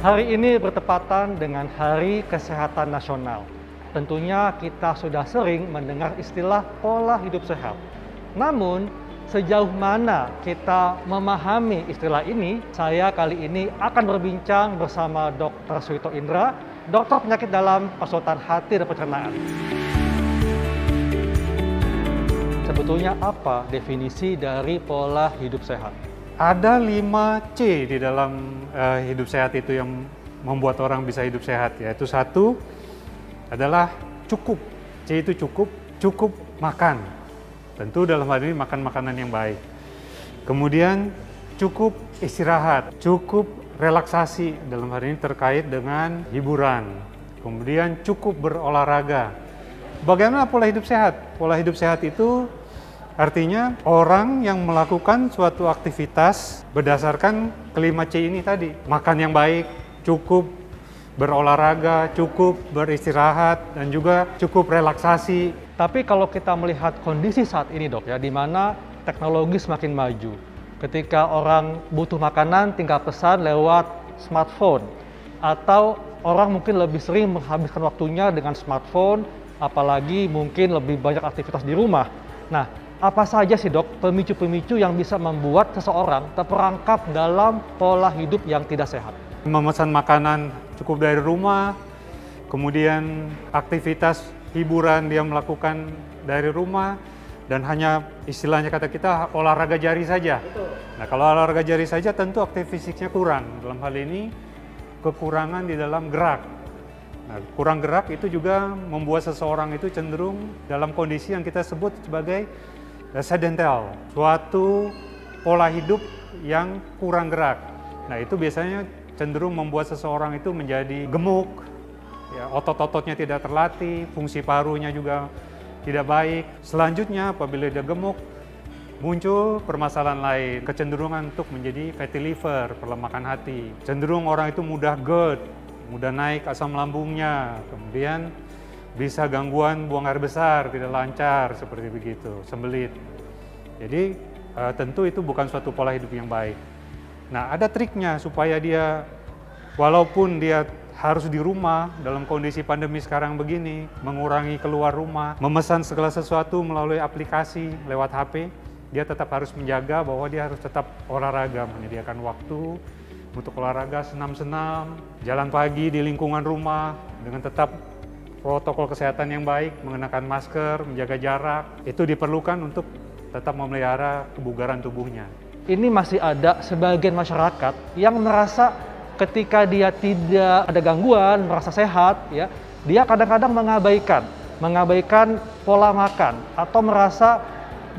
Hari ini bertepatan dengan Hari Kesehatan Nasional. Tentunya kita sudah sering mendengar istilah pola hidup sehat. Namun, sejauh mana kita memahami istilah ini, saya kali ini akan berbincang bersama Dr. Suito Indra, dokter penyakit dalam konsultan hati dan pencernaan. Sebetulnya apa definisi dari pola hidup sehat? Ada 5C di dalam hidup sehat itu yang membuat orang bisa hidup sehat, yaitu satu adalah cukup. C itu cukup makan. Tentu dalam hal ini makan makanan yang baik. Kemudian cukup istirahat, cukup relaksasi, dalam hal ini terkait dengan hiburan. Kemudian cukup berolahraga. Bagaimana pola hidup sehat? Pola hidup sehat itu artinya orang yang melakukan suatu aktivitas berdasarkan kelima C ini tadi. Makan yang baik, cukup berolahraga, cukup beristirahat, dan juga cukup relaksasi. Tapi kalau kita melihat kondisi saat ini dok ya, di mana teknologi semakin maju. Ketika orang butuh makanan tinggal pesan lewat smartphone. Atau orang mungkin lebih sering menghabiskan waktunya dengan smartphone, apalagi mungkin lebih banyak aktivitas di rumah. Nah, apa saja sih dok pemicu-pemicu yang bisa membuat seseorang terperangkap dalam pola hidup yang tidak sehat? Memesan makanan cukup dari rumah, kemudian aktivitas hiburan dia melakukan dari rumah, dan hanya istilahnya kata kita olahraga jari saja. Betul. Nah, kalau olahraga jari saja tentu aktivitas fisiknya kurang. Dalam hal ini kekurangan di dalam gerak. Nah, kurang gerak itu juga membuat seseorang itu cenderung dalam kondisi yang kita sebut sebagai sedental, suatu pola hidup yang kurang gerak. Nah, itu biasanya cenderung membuat seseorang itu menjadi gemuk, ya, otot-ototnya tidak terlatih, fungsi parunya juga tidak baik. Selanjutnya, apabila dia gemuk, muncul permasalahan lain, kecenderungan untuk menjadi fatty liver, perlemakan hati. Cenderung orang itu mudah GERD, mudah naik asam lambungnya, kemudian bisa gangguan buang air besar, tidak lancar, seperti begitu, sembelit. Jadi tentu itu bukan suatu pola hidup yang baik. Nah, ada triknya supaya dia, walaupun dia harus di rumah dalam kondisi pandemi sekarang begini, mengurangi keluar rumah, memesan segala sesuatu melalui aplikasi lewat HP, dia tetap harus menjaga bahwa dia harus tetap olahraga, menyediakan waktu untuk olahraga, senam-senam, jalan pagi di lingkungan rumah dengan tetap protokol kesehatan yang baik, mengenakan masker, menjaga jarak, itu diperlukan untuk tetap memelihara kebugaran tubuhnya. Ini masih ada sebagian masyarakat yang merasa ketika dia tidak ada gangguan, merasa sehat, ya, dia kadang-kadang mengabaikan pola makan atau merasa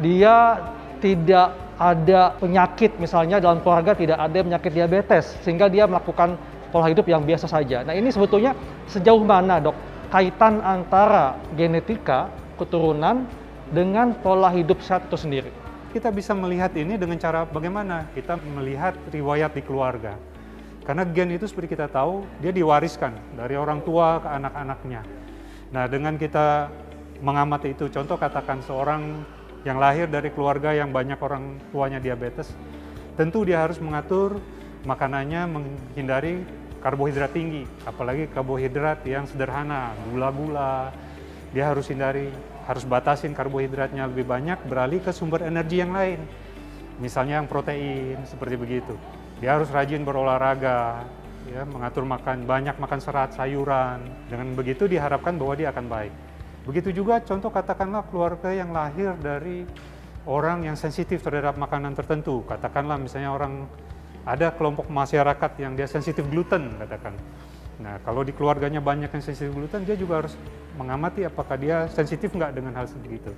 dia tidak ada penyakit, misalnya dalam keluarga tidak ada penyakit diabetes, sehingga dia melakukan pola hidup yang biasa saja. Nah, ini sebetulnya sejauh mana dok kaitan antara genetika, keturunan, dengan pola hidup sehat itu sendiri? Kita bisa melihat ini dengan cara bagaimana kita melihat riwayat di keluarga. Karena gen itu seperti kita tahu, dia diwariskan dari orang tua ke anak-anaknya. Nah, dengan kita mengamati itu, contoh katakan seorang yang lahir dari keluarga yang banyak orang tuanya diabetes, tentu dia harus mengatur makanannya, menghindari karbohidrat tinggi, apalagi karbohidrat yang sederhana, gula-gula, dia harus hindari, harus batasin karbohidratnya lebih banyak, beralih ke sumber energi yang lain, misalnya yang protein, seperti begitu. Dia harus rajin berolahraga, ya, mengatur makan, banyak makan serat, sayuran, dengan begitu diharapkan bahwa dia akan baik. Begitu juga contoh katakanlah keluarga yang lahir dari orang yang sensitif terhadap makanan tertentu, katakanlah misalnya orang, ada kelompok masyarakat yang dia sensitif gluten, katakan. Nah, kalau di keluarganya banyak yang sensitif gluten, dia juga harus mengamati apakah dia sensitif nggak dengan hal seperti itu.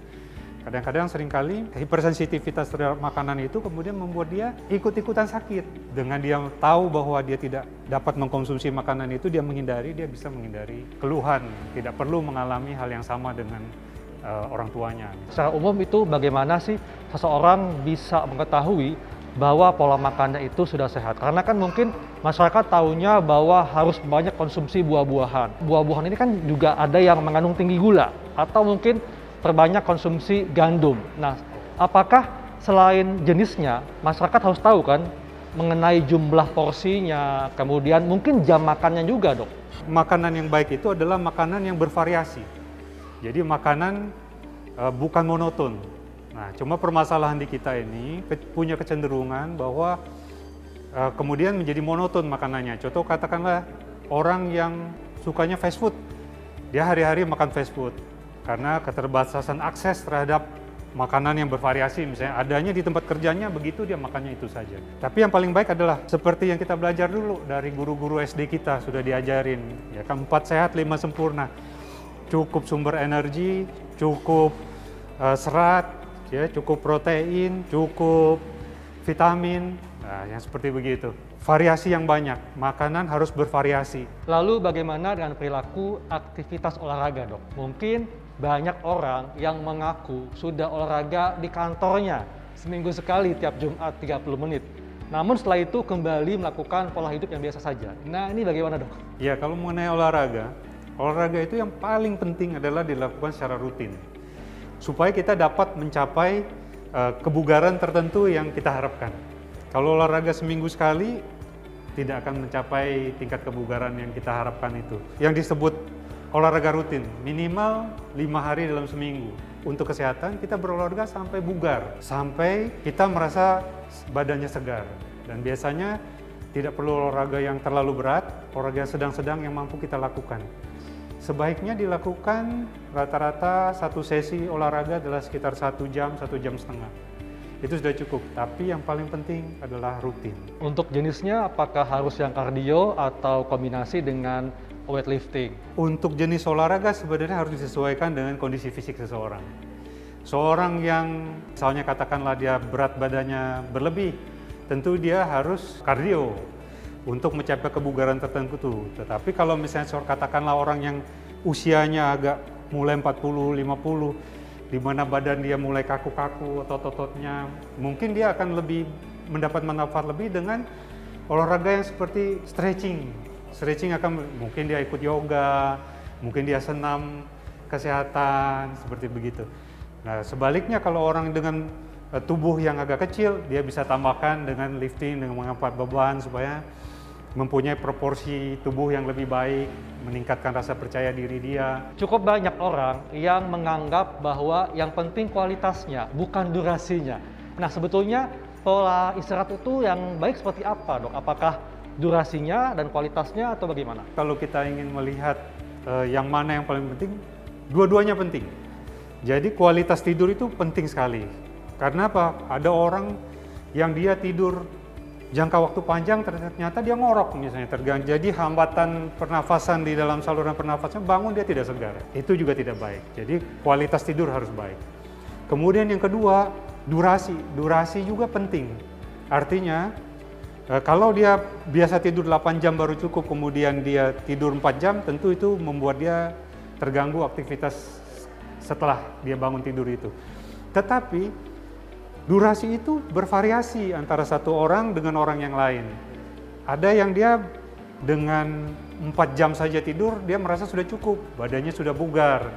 Kadang-kadang seringkali hipersensitivitas terhadap makanan itu kemudian membuat dia ikut-ikutan sakit. Dengan dia tahu bahwa dia tidak dapat mengkonsumsi makanan itu, dia menghindari, dia bisa menghindari keluhan. Tidak perlu mengalami hal yang sama dengan orang tuanya. Secara umum itu bagaimana sih seseorang bisa mengetahui bahwa pola makannya itu sudah sehat? Karena kan mungkin masyarakat tahunya bahwa harus banyak konsumsi buah-buahan. Buah-buahan ini kan juga ada yang mengandung tinggi gula, atau mungkin perbanyak konsumsi gandum. Nah, apakah selain jenisnya, masyarakat harus tahu kan mengenai jumlah porsinya, kemudian mungkin jam makannya juga, Dok. Makanan yang baik itu adalah makanan yang bervariasi. Jadi makanan bukan monoton. Nah, cuma permasalahan di kita ini punya kecenderungan bahwa kemudian menjadi monoton makanannya. Contoh katakanlah orang yang sukanya fast food, dia hari-hari makan fast food karena keterbatasan akses terhadap makanan yang bervariasi, misalnya adanya di tempat kerjanya, begitu dia makannya itu saja. Tapi yang paling baik adalah seperti yang kita belajar dulu dari guru-guru SD kita sudah diajarin, ya kan, 4 sehat 5 sempurna. Cukup sumber energi, cukup serat, ya, cukup protein, cukup vitamin, nah, yang seperti begitu. Variasi yang banyak, makanan harus bervariasi. Lalu bagaimana dengan perilaku aktivitas olahraga, Dok? Mungkin banyak orang yang mengaku sudah olahraga di kantornya seminggu sekali tiap Jumat 30 menit. Namun setelah itu kembali melakukan pola hidup yang biasa saja. Nah, ini bagaimana, Dok? Ya, kalau mengenai olahraga itu yang paling penting adalah dilakukan secara rutin. Supaya kita dapat mencapai kebugaran tertentu yang kita harapkan. Kalau olahraga seminggu sekali, tidak akan mencapai tingkat kebugaran yang kita harapkan itu. Yang disebut olahraga rutin, minimal 5 hari dalam seminggu. Untuk kesehatan, kita berolahraga sampai bugar, sampai kita merasa badannya segar. Dan biasanya tidak perlu olahraga yang terlalu berat, olahraga sedang-sedang yang mampu kita lakukan. Sebaiknya dilakukan rata-rata satu sesi olahraga adalah sekitar 1 jam, 1 jam setengah. Itu sudah cukup, tapi yang paling penting adalah rutin. Untuk jenisnya, apakah harus yang kardio atau kombinasi dengan weightlifting? Untuk jenis olahraga sebenarnya harus disesuaikan dengan kondisi fisik seseorang. Seorang yang misalnya katakanlah dia berat badannya berlebih, tentu dia harus kardio untuk mencapai kebugaran tertentu. Tetapi kalau misalnya katakanlah orang yang usianya agak mulai 40, 50, di mana badan dia mulai kaku-kaku atau ototnya, mungkin dia akan lebih mendapat manfaat lebih dengan olahraga yang seperti stretching. Stretching akan mungkin dia ikut yoga, mungkin dia senam kesehatan, seperti begitu. Nah, sebaliknya kalau orang dengan tubuh yang agak kecil, dia bisa tambahkan dengan lifting, dengan mengangkat beban supaya mempunyai proporsi tubuh yang lebih baik, meningkatkan rasa percaya diri dia. Cukup banyak orang yang menganggap bahwa yang penting kualitasnya, bukan durasinya. Nah, sebetulnya pola istirahat itu yang baik seperti apa, Dok? Apakah durasinya dan kualitasnya atau bagaimana? Kalau kita ingin melihat yang mana yang paling penting, dua-duanya penting. Jadi kualitas tidur itu penting sekali. Karena apa? Ada orang yang dia tidur jangka waktu panjang ternyata dia ngorok misalnya, jadi hambatan pernafasan di dalam saluran pernafasan, bangun dia tidak segar. Itu juga tidak baik. Jadi kualitas tidur harus baik. Kemudian yang kedua, durasi juga penting. Artinya kalau dia biasa tidur 8 jam baru cukup, kemudian dia tidur 4 jam, tentu itu membuat dia terganggu aktivitas setelah dia bangun tidur itu. Tetapi durasi itu bervariasi antara satu orang dengan orang yang lain. Ada yang dia dengan 4 jam saja tidur, dia merasa sudah cukup, badannya sudah bugar.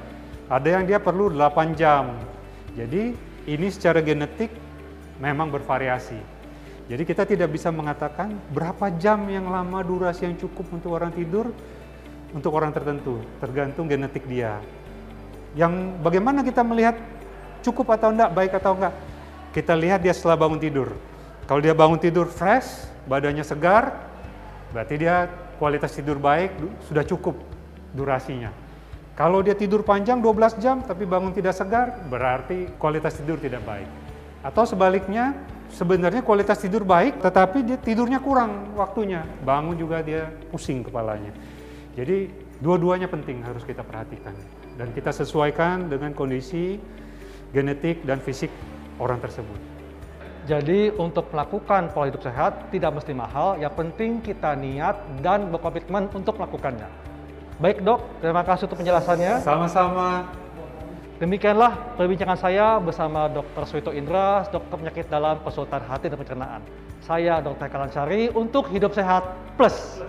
Ada yang dia perlu 8 jam. Jadi ini secara genetik memang bervariasi. Jadi kita tidak bisa mengatakan berapa jam yang lama durasi yang cukup untuk orang tidur untuk orang tertentu, tergantung genetik dia. Yang bagaimana kita melihat cukup atau enggak, baik atau enggak? Kita lihat dia setelah bangun tidur. Kalau dia bangun tidur fresh, badannya segar, berarti dia kualitas tidur baik, sudah cukup durasinya. Kalau dia tidur panjang 12 jam tapi bangun tidak segar, berarti kualitas tidur tidak baik. Atau sebaliknya, sebenarnya kualitas tidur baik, tetapi dia tidurnya kurang waktunya. Bangun juga dia pusing kepalanya. Jadi dua-duanya penting harus kita perhatikan. Dan kita sesuaikan dengan kondisi genetik dan fisik orang tersebut. Jadi untuk melakukan pola hidup sehat tidak mesti mahal, yang penting kita niat dan berkomitmen untuk melakukannya. Baik, Dok, terima kasih untuk penjelasannya. Sama-sama. Demikianlah perbincangan saya bersama Dr. Suito Indra, dokter penyakit dalam konsultan hati dan pencernaan. Saya Dr. Eka Lansari untuk Hidup Sehat Plus.